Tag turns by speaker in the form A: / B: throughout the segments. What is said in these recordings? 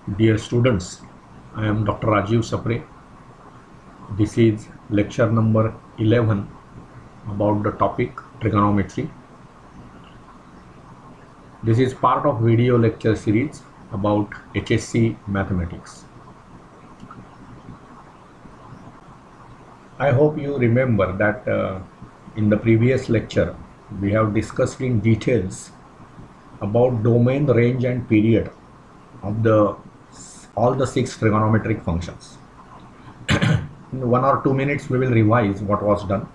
A: Dear students, I am Dr. Rajiv Sapre. This is lecture number 11 about the topic trigonometry. This is part of video lecture series about HSC mathematics. I hope you remember that in the previous lecture we have discussed in details about domain, range and period of all the 6 trigonometric functions. In 1 or 2 minutes we will revise what was done.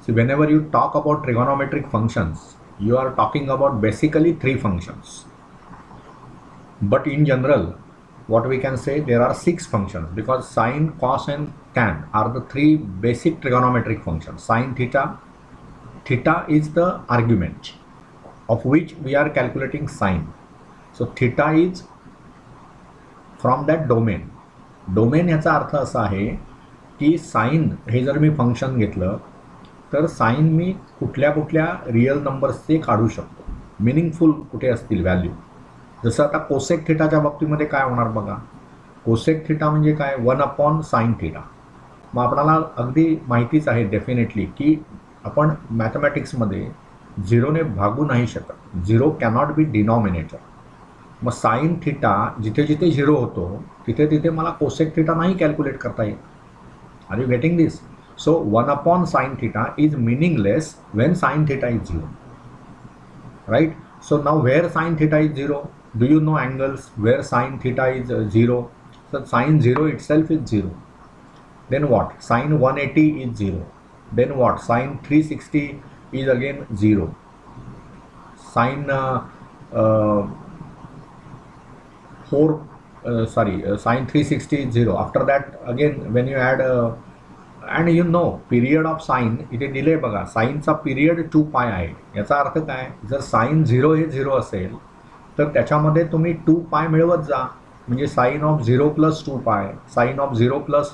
A: See, whenever you talk about trigonometric functions, you are talking about basically 3 functions. But in general, what we can say, there are 6 functions because sine, cos and tan are the 3 basic trigonometric functions. Sine theta, theta is the argument of which we are calculating sine. So theta is from that domain. Domain याचा अर्थ असा आहे की sign हे जर मी function घेतलं तर sign me कुठल्या कुठल्या रियल नंबर्सचे काढू शकतो, मिनिंगफुल कुठे असतील व्हॅल्यू. जसं आता कोसेक थिटाच्या बाबतीमध्ये काय होणार बघा. कोसेक थिटा म्हणजे काय, 1/sin थिटा. मग आपल्याला अगदी माहितीच आहे डेफिनेटली की आपण मॅथमॅटिक्समध्ये झिरोने भागू नाही शकत. Zero cannot be denominator. मग साइन थिटा जिथे जिथे झिरो होतो तिथे तिथे मला कोसेक थिटा नाही कॅल्क्युलेट करता येत. Are you getting this? So 1/sin theta is meaningless when sine theta is zero, right? So now where sine theta is zero, do you know angles where sine theta is zero? So sine zero itself is zero. Then what? Sine 180 is zero. Then what? Sine 360 is again 0. Sine sine 360 is 0. After that again when you add and you know period of sine, इथे दिले बघा. साइनचा period 2π आहे. याचा अर्थ काय, जर sign 0 हे 0 असेल तर त्याच्यामध्ये तुम्ही 2π मिळवत जा. म्हणजे sine of 0 plus 2π, sine of 0 plus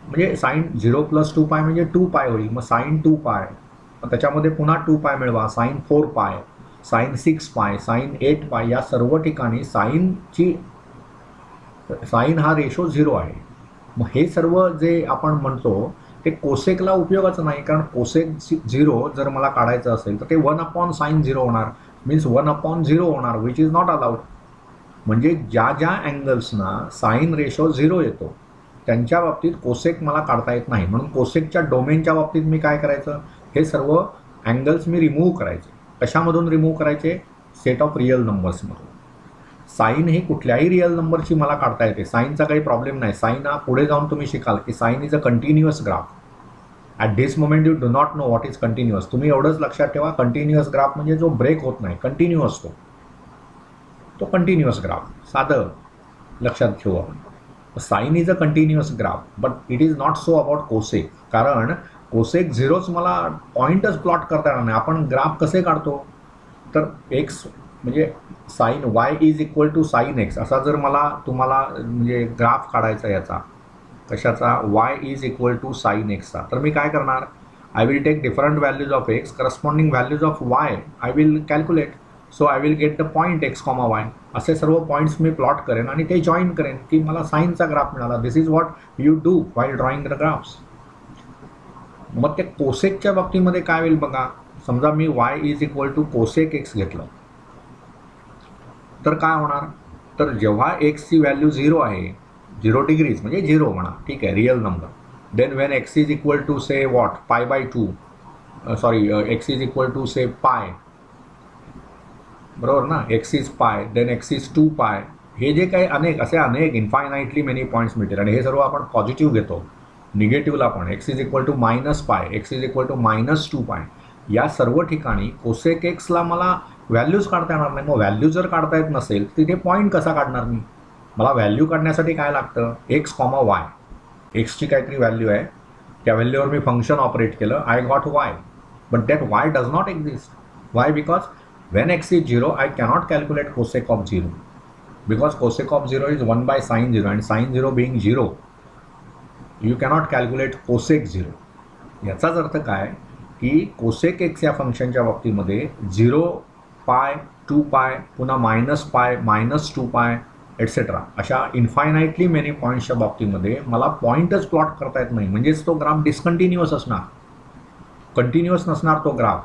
A: म्हणजे साइन 0 प्लस 2π म्हणजे 2π होईल. मग साइन 2π त्याच्यामध्ये पुन्हा 2π मिळवा. साइन 4π, साइन 6π, साइन 8π, या सर्व ठिकाणी साइन हा रेशो 0 आहे. मग हे सर्व जे आपण म्हणतो ते कोसेकला उपयोगाचं नाही, कारण कोसेक 0 जर मला काढायचं असेल तर ते 1/sin 0 होणार. मीन्स 1/0 होणार, विच इज नॉट अलाउड. म्हणजे ज्या ज्या अँगल्सना साइन रेशो 0 येतो त्यांच्या बाबतीत कोसेक मला काढता येत नाही. म्हणून कोसेकच्या डोमेनच्या बाबतीत मी काय करायचं, हे सर्व अँगल्स मी रिमूव्ह करायचे. कशामधून रिमूव्ह करायचे? सेट ऑफ रिअल नंबर्समधून. साइन ही कुठल्याही रिअल नंबरची मला काढता येते. साइनचा काही प्रॉब्लेम नाही. साइन हा पुढे जाऊन तुम्ही शिकाल की sine is a continuous graph. At this moment you do not know what is continuous. तुम्ही एवढंच लक्षात ठेवा, कंटिन्युअस ग्राफ म्हणजे जो ब्रेक होत नाही, कंटिन्युअस तो कंटिन्युअस ग्राफ. साधं लक्षात ठेवू आपण. Sine is a continuous graph, but it is not so about cosec. कारण कोसेक 0च मला पॉईंटच प्लॉट करता येणार नाही. आपण ग्राफ कसे काढतो, तर एक्स म्हणजे sine y is equal to sine x असा जर तुम्हाला म्हणजे ग्राफ काढायचा याचा, कशाचा, y is equal to sine एक्सचा, तर मी काय करणार, I will take different values of x, corresponding values of y I will calculate. So I will get the point x comma y. असे सर्व पॉईंट्स मी प्लॉट करेन आणि ते जॉईन करेन की मला साइनचा ग्राफ मिळाला. This is what you do while drawing the graphs. मग ते कोसेकच्या बाबतीमध्ये काय होईल बघा. समजा मी y is equal to cosec x घेतलं तर काय होणार, तर जेव्हा एक्सची व्हॅल्यू 0 आहे, 0 डिग्रीज म्हणजे 0 म्हणा, ठीक आहे, real number. Then when x is equal to say what, π/2, x is equal to say pi, बरोबर ना, x is pi, then x is 2π. हे जे काही अनेक इन्फायनाइटली मेनी पॉईंट्स मिळतील आणि हे सर्व आपण पॉझिटिव्ह घेतो. निगेटिव्हला पण x is equal to -π, x is equal to -2π. या सर्व ठिकाणी कोसेक एक्सला मला व्हॅल्यूज काढता येणार नाही. मग व्हॅल्यू जर काढता येत नसेल तिथे पॉईंट कसा काढणार मी? मला व्हॅल्यू काढण्यासाठी काय लागतं, एक्स कॉमा वाय. एक्सची काहीतरी व्हॅल्यू आहे, त्या व्हॅल्यूवर मी फंक्शन ऑपरेट केलं, I got Y. But that Y does not exist. Y? Because Wien x is 0 I cannot calculate cosec of 0, because cosec of 0 is 1/sin 0 and sin 0 being 0 you cannot calculate cosec 0. याचाच अर्थ काय की cosec x या फंक्शनच्या बाबतीमध्ये 0π 2π पुन्हा -π -2π etcetera अशा infinitely many पॉईंट्सच्या बाबतीमध्ये मला पॉईंटच प्लॉट करता येत नाही, म्हणजेच तो ग्राफ डिस्कंटिन्युअस असणार, कंटिन्युअस नसणार तो ग्राफ.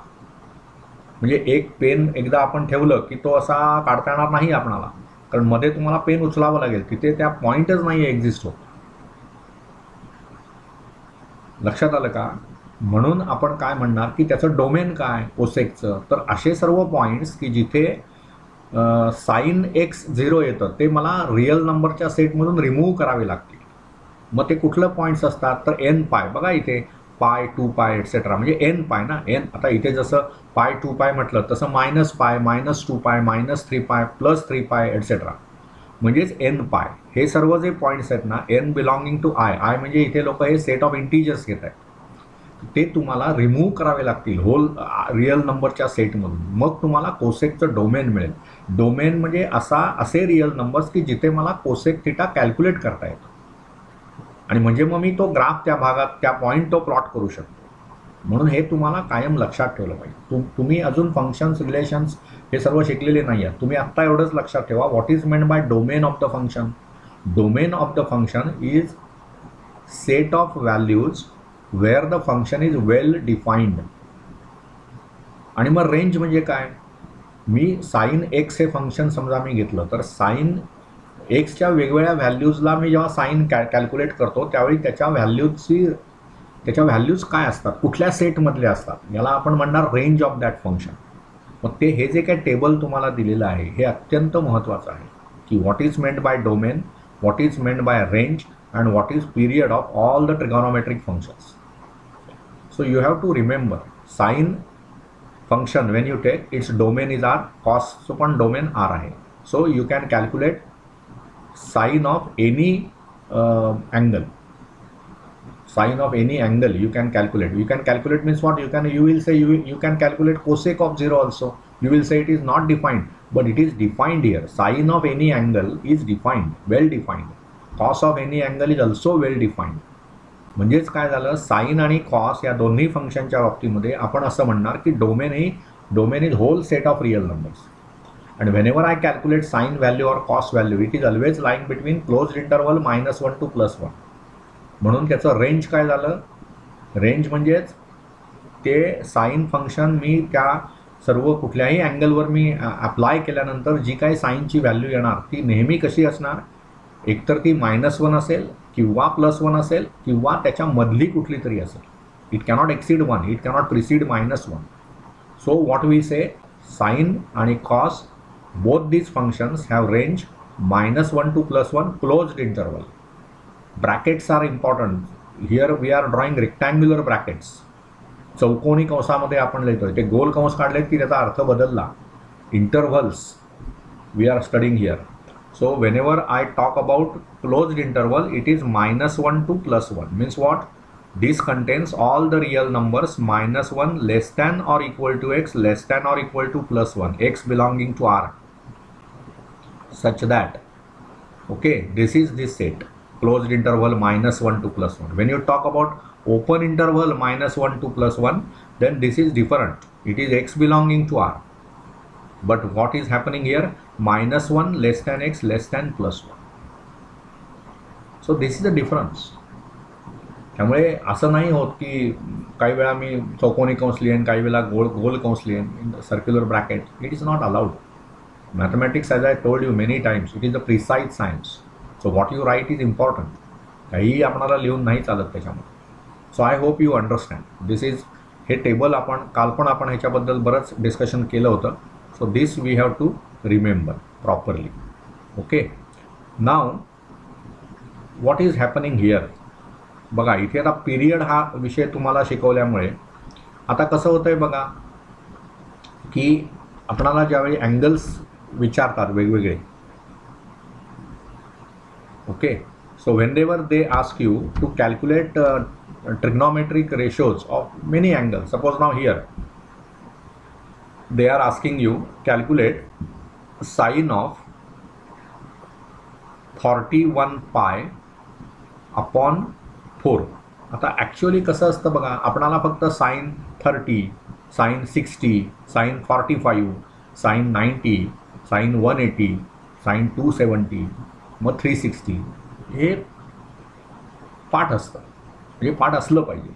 A: म्हणजे एक पेन एकदा आपण ठेवलं की तो असा काढता येणार नाही आपणाला, कारण मध्ये तुम्हाला पेन उचलावं लागेल, तिथे त्या पॉईंटच नाही एक्झिस्ट होत. लक्षात आलं का? म्हणून आपण काय म्हणणार की त्याचं डोमेन काय कोसेकचं, तर असे सर्व पॉईंट्स की जिथे साइन एक्स 0 येतं ते मला रिअल नंबरच्या सेटमधून रिमूव्ह करावे लागतील. मग ते कुठलं पॉईंट्स असतात, तर एन पाय. बघा इथे पाय, 2 पाय एटसेट्रा, म्हणजे एन पाय ना. एन आता इथे जसं पाय 2 पाय म्हटलं तसं मायनस पाय, -2 पाय, -3 पाय, +3 पाय एटसेट्रा, म्हणजेच एन पाय. हे सर्व जे पॉईंट्स आहेत ना, n belonging to I, I म्हणजे इथे लोक हे सेट ऑफ इंटिजर्स घेत आहेत, ते तुम्हाला रिमूव्ह करावे लागतील होल रिअल नंबरच्या सेटमधून. मग तुम्हाला कोसेकचं डोमेन मिळेल. डोमेन म्हणजे असे रिअल नंबर्स की जिथे मला कोसेक थिटा कॅल्क्युलेट करता येतो, आणि म्हणजे मग मी तो ग्राफ त्या भागात त्या पॉईंट तो प्लॉट करू शकतो. म्हणून हे तुम्हाला कायम लक्षात ठेवलं पाहिजे. तुम्ही अजून फंक्शन्स, रिलेशन्स हे सर्व शिकलेले नाही आहात. तुम्ही आत्ता एवढंच लक्षात ठेवा, what is meant by domain of the function. Domain of the function is set of values where the function is well defined. आणि मग रेंज म्हणजे काय, मी साइन एक्स हे फंक्शन समजा मी घेतलं, तर साइन एक्सच्या वेगवेगळ्या व्हॅल्यूजला मी जेव्हा साइन कॅल्क्युलेट करतो त्यावेळी त्याच्या व्हॅल्यूज काय असतात, कुठल्या सेटमधले असतात, याला आपण म्हणणार रेंज ऑफ दॅट फंक्शन. मग ते हे जे काय टेबल तुम्हाला दिलेलं आहे हे अत्यंत महत्त्वाचं आहे की what is meant by domain, what is meant bye range, and what is period of all the trigonometric functions. So you have to remember sine function when you take its domain is r, cos पण domain r आहे. So you can calculate sine of any angle. Sine of any angle you can calculate. You can calculate means what? You will say you can calculate cosec of 0 also. You will say it is not defined, but it is defined here. Sine of any angle is defined, well defined. Cos of any angle is also well defined. म्हणजेच काय झालं, sign आणि cos या दोन्ही फंक्शनच्या बाबतीमध्ये आपण असं म्हणणार की domain is whole set of real numbers. आणि whenever I calculate sine value or cos value, it is always lying between closed interval -1 to +1. म्हणून त्याचं रेंज काय झालं, रेंज म्हणजेच ते साइन फंक्शन मी त्या सर्व कुठल्याही अँगलवर मी अप्लाय केल्यानंतर जी काही साइनची व्हॅल्यू येणार ती नेहमी कशी असणार, एकतर ती -1 असेल किंवा +1 असेल किंवा त्याच्या मधली कुठली तरी असेल. It cannot exceed 1, it cannot precede -1. So what we say, sine आणि cos both these functions have range -1 to +1 closed interval. Brackets are important here. We are drawing rectangular brackets. चौकोनी कंसामध्ये आपण लिहितोय, ते गोल कंस काढलेत की त्याचा अर्थ बदलला. Intervals we are studying here. So whenever I talk about closed interval, it is -1 to +1. Means what? This contains all the real numbers -1 less than or equal to x, less than or equal to +1, x belonging to R. Such that, okay, this is this set, closed interval -1 to +1. When you talk about open interval -1 to +1, then this is different. It is x belonging to R. But what is happening here? -1 less than x less than +1. So this is the difference. त्यामुळे असं नाही होत की काही वेळा मी चौकोनी कंस लिहेन, काही वेळा गोल कंस लिहेन in the circular bracket. It is not allowed. Mathematics, as I told you many times, it is the precise science. So what you write is important. काहीही आपणाला लिहून नाही चालत त्याच्यामध्ये. So I hope you understand. This is, हे table काल पण आपण ह्याच्याबद्दल बरंच डिस्कशन केलं होतं. So this we have to remember properly. Okay. Now what is happening here? बघा इथे आता पिरियड हा विषय तुम्हाला शिकवल्यामुळे आता कसं होतंय बघा की आपणाला ज्यावेळी अँगल्स विचारतात वेगवेगळे, okay, so whenever they ask you to calculate trigonometric ratios of many angles, suppose now here they are asking you calculate sine of 41 pi upon 4. आता ॲक्च्युअली कसं असतं बघा, आपणाला फक्त sine 30, sine 60, sine 45, sine 90, sine 180, sine 270, मग 360, हे पाठ असतं, म्हणजे पाठ असलं पाहिजे.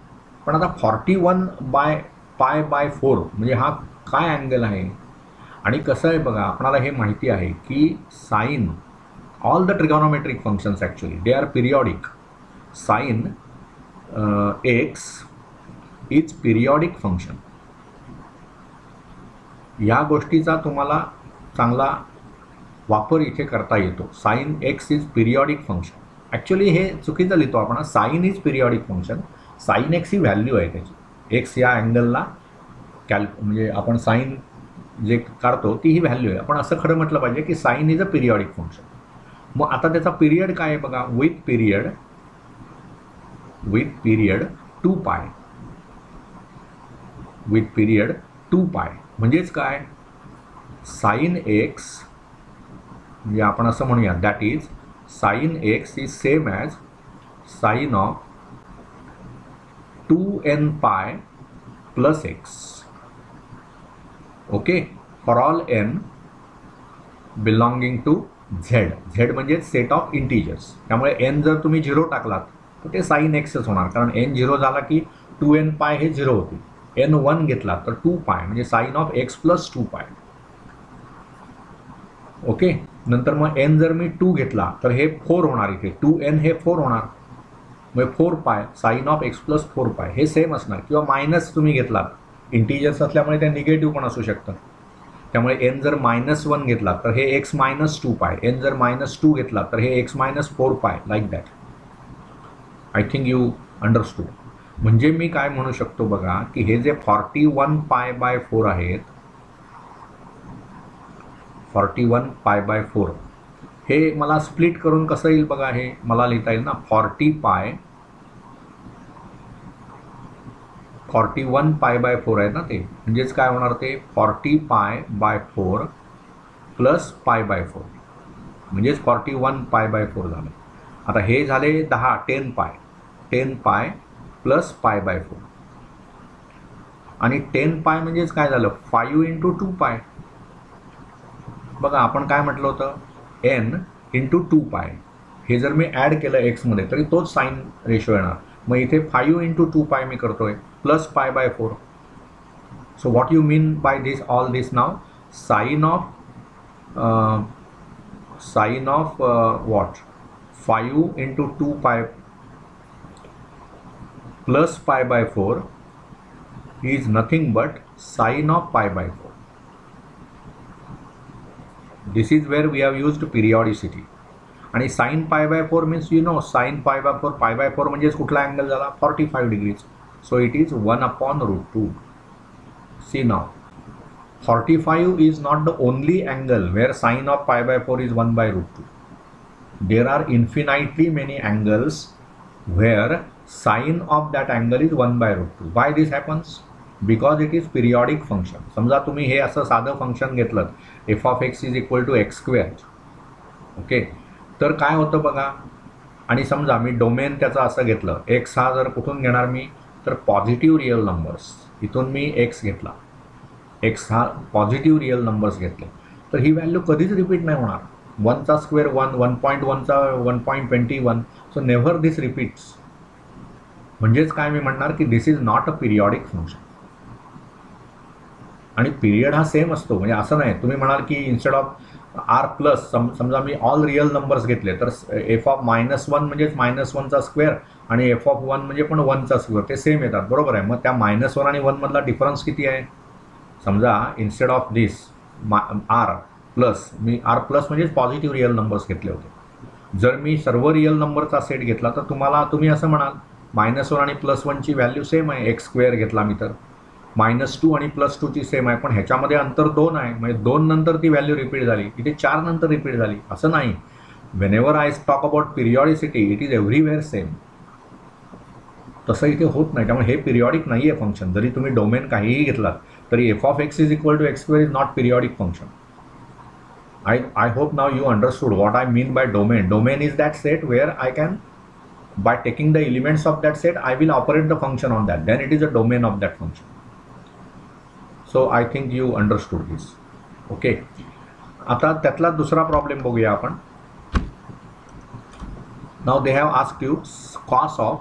A: पण आता 41/π/4 म्हणजे हा काय अँगल आहे? आणि कसं आहे बघा, आपणाला हे माहिती आहे की sine, all the trigonometric functions actually they are periodic. Sine x is periodic function. या गोष्टीचा तुम्हाला चांगला वापर इथे करता येतो. Sine x is periodic function. Actually हे चुकीचं लिहितो आपण. Sine is periodic function. Sine x ही व्हॅल्यू आहे त्याची. एक्स या अँगलला म्हणजे आपण साईन जे काढतो ती ही व्हॅल्यू आहे. आपण असं खरं म्हटलं पाहिजे की sine is a periodic function. मग आता त्याचा पिरियड काय आहे बघा, विथ पिरियड 2π. विथ पिरियड 2π म्हणजेच काय, साईन एक्स म्हणजे आपण असं म्हणूया that is sine x is same as sine of 2nπ plus x. Okay, for all n belonging to z. Z म्हणजे सेट ऑफ इंटिजर्स. त्यामुळे n जर तुम्ही 0 टाकलात तर ते साईन एक्सच होणार, कारण n 0 झाला की 2nπ हे 0 होतील. n 1 घेतला तर 2π म्हणजे sine of x plus 2π. Okay, नंतर मग n जर मी 2 घेतला तर हे 4 होणार. इथे 2n हे 4 होणार, मग 4π साईन ऑफ एक्स प्लस 4π हे सेम असणार. किंवा मायनस तुम्ही घेतलात, इंटिजर्स असल्यामुळे ते निगेटिव्ह पण असू शकतं. त्यामुळे n जर -1 घेतला तर हे x मायनस 2π. n जर -2 घेतला तर हे x minus 4π, like that. I think you understood. म्हणजे मी काय म्हणू शकतो बघा की हे जे 41π/4 आहेत, 41π/4 हे मला स्प्लिट करून कसं येईल बघा. हे मला लिहिता येईल ना, 41π/4 आहे ना ते, म्हणजेच काय होणार ते 40π/4 प्लस π/4 म्हणजेच 41π/4 झालं. आता हे झाले 10π प्लस π/4 आणि 10π म्हणजेच काय झालं 5 × 2π. बघा आपण काय म्हटलं होतं, n × 2π. हे जर मी ॲड केलं एक्समध्ये तरी तोच साईन रेशो येणार. मग इथे 5 × 2π मी करतोय plus π/4. So what you mean by this all this now, sine of what 5 × 2π plus π/4 is nothing but sine of π/4. This is where we have used periodicity. आणि sin π/4 means you know sin π/4 म्हणजेच कुठला angle झाला 45 degrees. So it is 1/√2. See now, 45 is not the only angle where sin of π/4 is 1/√2. There are infinitely many angles where sine of that angle is 1/√2. Why this happens? Because it is periodic function. समजा तुम्ही हे असं साधं function घेतलं f(x) = x². Okay, तर काय होतं बघा. आणि समजा मी डोमेन त्याचं असं घेतलं, x हा जर कुठून घेणार मी तर पॉझिटिव्ह रिअल नंबर्स. इथून मी x घेतला, x हा पॉझिटिव्ह रिअल नंबर्स घेतले, तर ही व्हॅल्यू कधीच रिपीट नाही होणार. 1चा स्क्वेअर 1, 1.1चा 1.21. So never this repeats. म्हणजेच काय मी म्हणणार की this is not a periodic function. आणि पिरियड हा सेम असतो, म्हणजे असं नाही तुम्ही म्हणाल की इन्स्टेड ऑफ आर प्लस समजा मी ऑल रिअल नंबर्स घेतले तर f(-1) म्हणजेच -1चा स्क्वेअर आणि f(1) म्हणजे पण 1चा स्क्वेअर, ते सेम येतात, बरोबर आहे. मग त्या -1 आणि 1 मधला डिफरन्स किती आहे. समजा instead of this R plus, मी आर प्लस म्हणजेच पॉझिटिव्ह रिअल नंबर्स घेतले होते. जर मी सर्व रिअल नंबरचा सेट घेतला तर तुम्ही असं म्हणाल -1 आणि +1ची व्हॅल्यू सेम आहे. x² घेतला मी तर -2 आणि +2ची सेम आहे, पण ह्याच्यामध्ये अंतर 2 आहे, म्हणजे 2 नंतर ती व्हॅल्यू रिपीट झाली, इथे 4 नंतर रिपीट झाली. असं नाही. Whenever I talk about periodicity it is everywhere same. तसं इथे होत नाही. त्यामुळे हे पिरियॉडिक नाही आहे फंक्शन. जरी तुम्ही डोमेन काहीही घेतलात तरी f(x) = x² is not periodic function. I hope now you understood what I mean by domain. Domain is that set where I can, by taking the elements of that set, I will operate the function on that. Then it is a domain of that function. So I think you understood this. Okay. आता त्यातला दुसरा problem बघूया आपण. Now they have asked you cos of,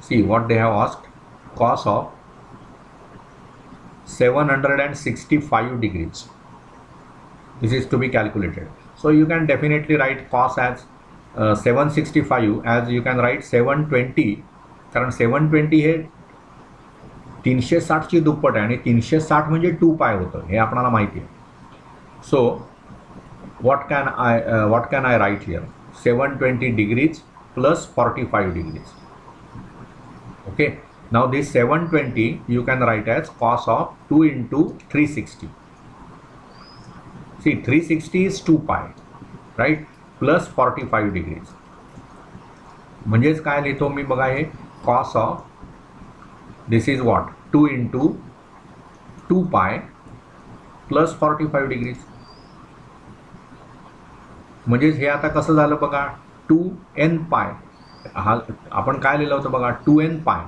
A: see what they have asked, cos of 765 degrees. This is to be calculated. So you can definitely write cos as 765 as you can write 720, कारण 720 हे 360 ची दुप्पट आहे आणि 360 म्हणजे 2 पाय होतं हे आपल्याला माहिती आहे. So what can I write here? 720 degrees plus 45 degrees. Okay, now this 720 you can write as cos of 2 into 360. See, 360 is 2 pi, right, plus 45 degrees. म्हणजेच काय लिहितो मी बघा, हे cos of this is what 2 into 2 pi plus 45 degrees. म्हणजेच हे आता कसं झालं बघा, 2n पाय. हा आपण काय लिहिलं होतं बघा, 2n पाय.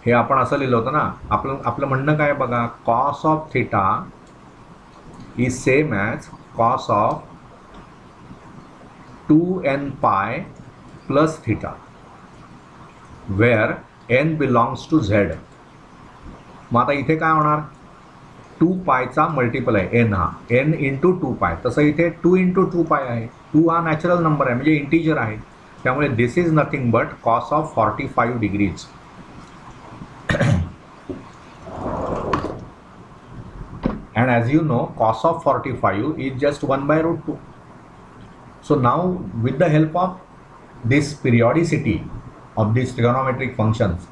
A: हे आपण असं लिहिलं होतं ना. आपलं म्हणणं काय बघा, cos of theta is same as cos of 2n pi plus theta where n belongs to z. मग आता इथे काय होणार, 2 पायचा मल्टिपल आहे n, हा n इंटू 2 पाय. तसं इथे 2 इंटू 2 पाय आहे. 2 हा नॅचरल नंबर आहे म्हणजे इंटिजर आहे, त्यामुळे this is nothing but cos of 45 degrees. And as you know, cos of 45 is just 1 by root 2. So now with the help of this periodicity of these trigonometric functions,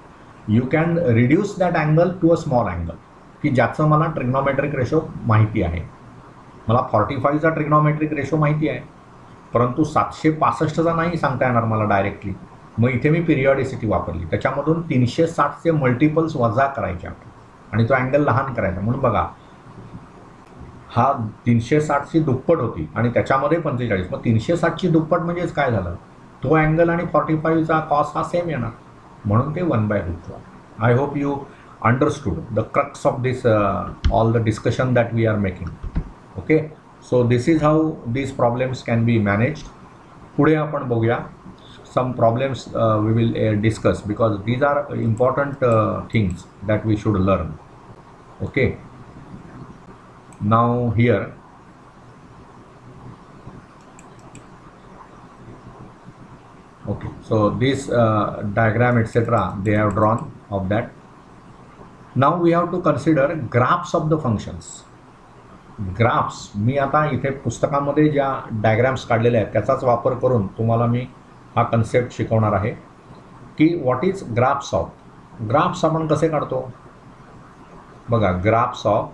A: you can reduce that angle to a small angle. की ज्याचं मला trigonometric ratio माहिती आहे. मला 45चा trigonometric ratio माहिती आहे, परंतु 765चा नाही सांगता येणार मला डायरेक्टली. मग इथे मी पिरियॉडिसिटी वापरली, त्याच्यामधून 360चे मल्टिपल्स वजा करायचे आणि तो अँगल लहान करायचा. म्हणून बघा, हा 360ची दुप्पट होती आणि त्याच्यामध्ये 45. मग 360ची दुप्पट म्हणजेच काय झालं, तो अँगल आणि 45चा कॉस हा सेम येणार, म्हणून ते 1 by root 2. I hope you understood the crux of this all the discussion that we are making. Okay, so this is how these problems can be managed. पुढे आपण बघूया some problems we will discuss because these are important things that we should learn. Okay, now here okay, so this diagram etc they have drawn of that. Now we have to consider graphs of the functions. Graphs मी आता इथे पुस्तकामध्ये ज्या diagrams काढलेल्या आहेत त्याचाच वापर करून तुम्हाला मी हा कन्सेप्ट शिकवणार आहे की what is graphs of. Graphs आपण कसे काढतो बघा, graphs of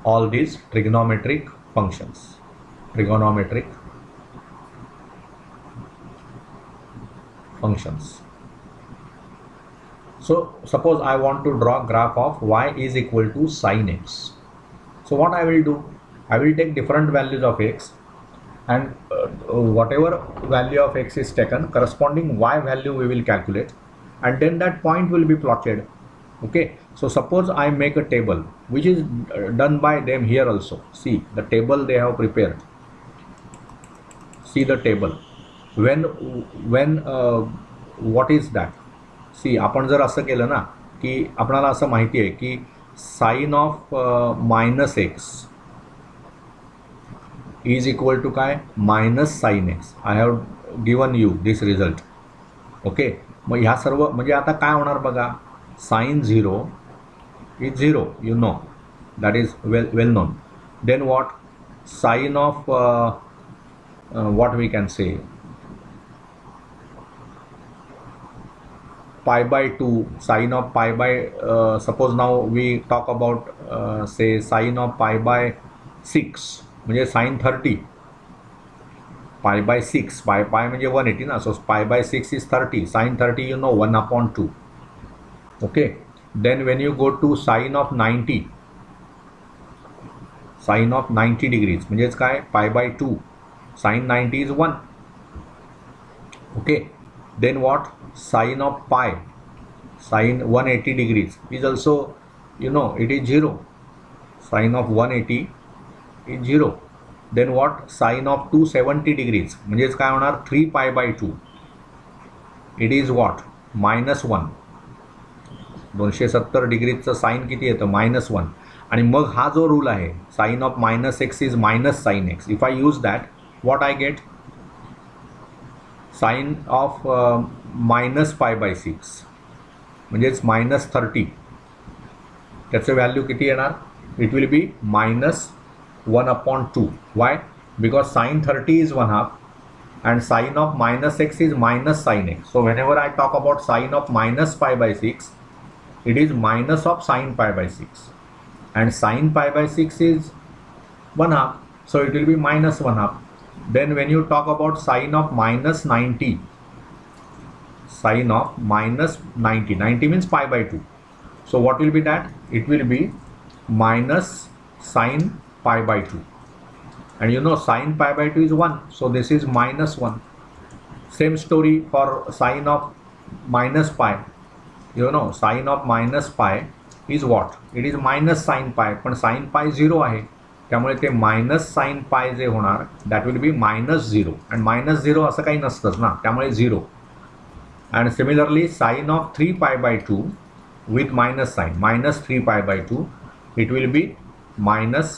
A: all these trigonometric functions. Trigonometric functions. So suppose I want to draw graph of y is equal to sin x. So what I will do, I will take different values of x and whatever value of x is taken, corresponding y value we will calculate and then that point will be plotted. Okay, so suppose I make a table which is done by them here also. See the table they have prepared. See the table. When what is that? See आपण जर असं केलं ना की आपल्याला असं माहिती आहे की sine of minus x is equal to काय, minus sine x. I have given you this result. Okay, मग ह्या सर्व म्हणजे आता काय होणार बघा, sine 0 is 0, you know that is well known. Then what, sine of what we can say pi by 2, sine of pi by suppose now we talk about say sine of pi by 6 म्हणजे sin 30, pi by 6, pi म्हणजे 180 ना, so pi by 6 is 30, sin 30 you know 1/2. okay, then when you go to sine of 90, sine of 90 degrees म्हणजेच काय, pi by 2, sin 90 is 1. okay, then what, sine of pi, sine 180 degrees is also, you know, it is 0. Sine of 180 is 0. Then what? Sine of 270 degrees म्हणजेच काय होणार 3 pi by 2. It is what? -1. 270 डिग्रीचं sine किती येतं? -1. आणि मग हा जो रूल आहे sine of -x is minus sine x. If I use that what I get? Sine of -π/6 म्हणजेच -30. त्याचं व्हॅल्यू किती येणार? It will be -1/2. Why? Because sine 30 is 1/2 and sine of -x is minus sin x. So whenever I talk about sine of -π/6, it is minus of sin π/6, and sin π/6 is 1/2, so it will be -1/2. Then when you talk about sine of -90, sine of -90, 90 means π/2. So what will be that? It will be minus sin π/2. And you know sin π/2 is 1, so this is -1. Same story for sine of -π. You know sine of -π is what? It is minus sin π, पण sin π 0 आहे, त्यामुळे ते minus sin π जे होणार that will be -0, and -0 असं काही नसतंच ना, त्यामुळे 0. And similarly sine of 3π/2 with minus sign, -3π/2, it will be minus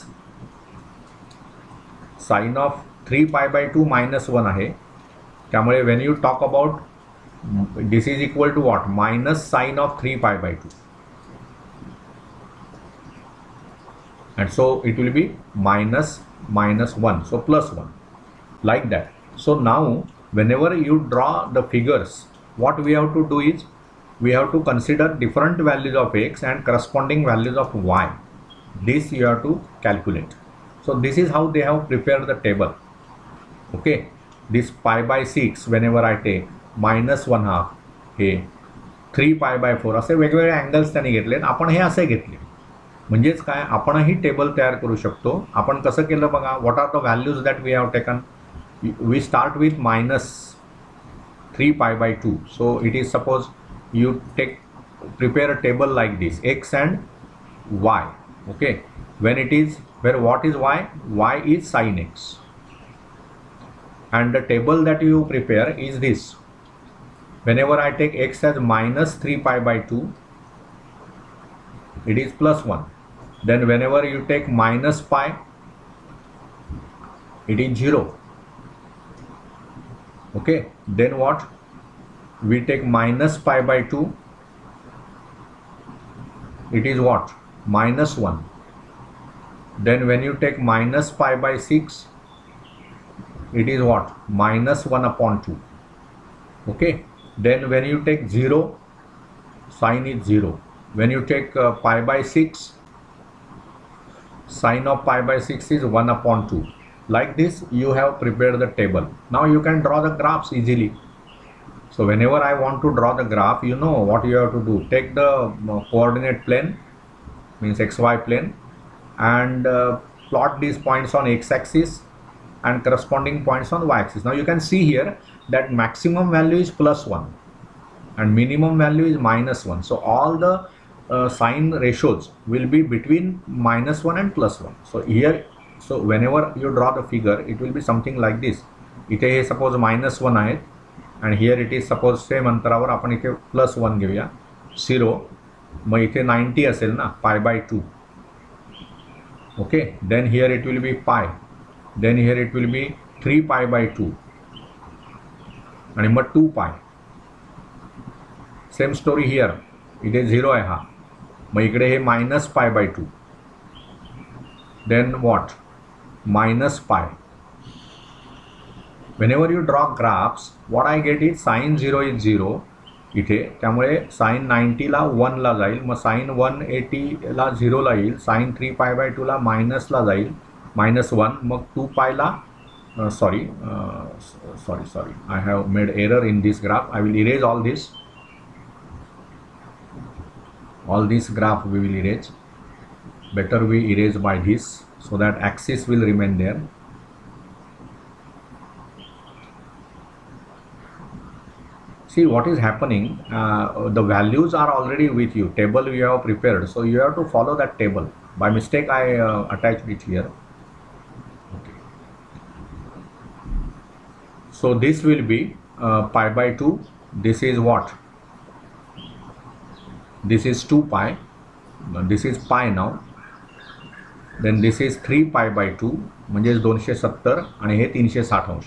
A: sine of 3π/2 -1 आहे, त्यामुळे when you talk about this is equal to what? Minus sine of 3π/2, and so it will be -1, so +1, like that. So now whenever you draw the figures, what we have to do is we have to consider different values of x and corresponding values of y. This you have to calculate. So this is how they have prepared the table. Okay, this π/6 whenever I take -1/2, हे 3π/4 असे वेगवेगळे angles त्यांनी घेतलेत. आपण हे असे घेतले म्हणजेच काय, आपणही टेबल तयार करू शकतो. आपण कसं केलं बघा. What are the values that we have taken? We start with -3π/2. So it is suppose you prepare a table like this, x and y. Okay, when it is where what is y? Y is sin x, and the table that you prepare is this. Whenever I take x as -3π/2, it is +1. Then whenever you take -π, it is 0. Okay, then what? We take -π/2, it is what? -1. Then when you take -π/6, it is what? -1/2. Okay, then when you take 0, sine is 0. When you take π/6, sine of π/6 is 1/2. Like this you have prepared the table. Now you can draw the graphs easily. So whenever I want to draw the graph, you know what you have to do. Take the coordinate plane, means xy plane, and plot these points on x-axis and corresponding points on y-axis. Now you can see here that maximum value is +1 and minimum value is -1. So all the sign ratios will be between -1 and +1. So here, so whenever you draw the figure, it will be something like this. इथे हे suppose -1 आहेत, and here it is suppose same अंतरावर आपण इथे +1 घेऊया, 0. मग इथे 90 असेल ना, π/2. Okay, then here it will be pi, then here it will be 3π/2, आणि मग 2π. सेम स्टोरी हिअर, इथे 0 आहे हा, मग इकडे हे -π/2. then what? -π. Whenever you draw graphs, what I get is sin 0 is 0 इथे, त्यामुळे sin 90 ला 1 ला जाईल, मग sin 180 ला 0 ला येईल, sin 3π/2 ला मायनस ला जाईल, -1, मग 2π ला sorry, I have made error in this graph. I will erase all this. All this graph we will erase. Better we erase by this so that axis will remain there. See what is happening, the values are already with you, table you have prepared, so you have to follow that table. By mistake I attached it here. So this will be pi by 2. This is what? This is 2 pi. This is pi now. Then this is 3 pi by 2 म्हणजे 270 आणि हे 360 अंश.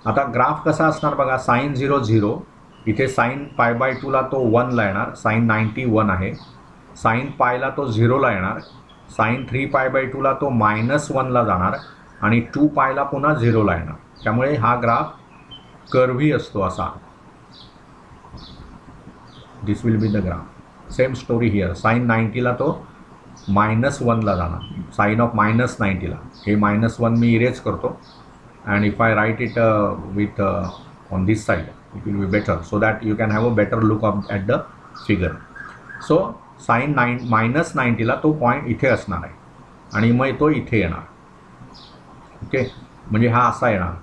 A: आता graph कसा असणार बघा, sine 0 0, इथे sign pi by 2 ला तो 1 ला येणार, साइन 91 आहे, साइन पायला तो 0 ला येणार, साइन 3 पाय बाय 2 ला तो -1 ला जाणार आणि 2 पायला पुन्हा 0 ला येणार. त्यामुळे हा ग्राफ कर्व्ही असतो असा. This will be the graph. Same story here. Sine 90 ला तो -1 ला जाणार, साइन ऑफ -90 ला. हे -1 मी इरेज करतो and if I write it with on this side, it will be better so that you can have a better look at the figure. So sin -90 ला तो point इथे असणार आहे आणि मग तो इथे येणार. ओके, म्हणजे हा असा येणार,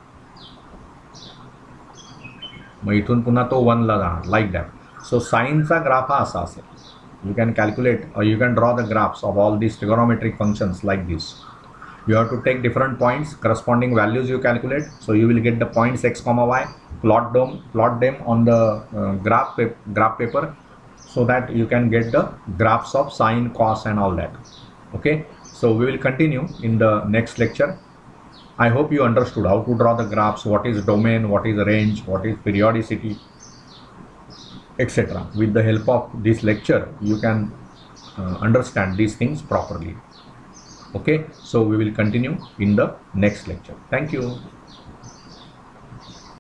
A: मग इथून पुन्हा तो 1 ला जाणार, लाईक दॅट. सो साइनचा ग्राफ हा असा असेल. You can calculate or you can draw the graphs of all these trigonometric functions like this. You have to take different points, corresponding values you calculate. So you will get the points x comma y, plot them on the graph paper so that you can get the graphs of sine, cos and all that. Okay, so we will continue in the next lecture. I hope you understood how to draw the graphs, what is domain, what is range, what is periodicity, etc. With the help of this lecture you can understand these things properly. Okay, so we will continue in the next lecture. Thank you.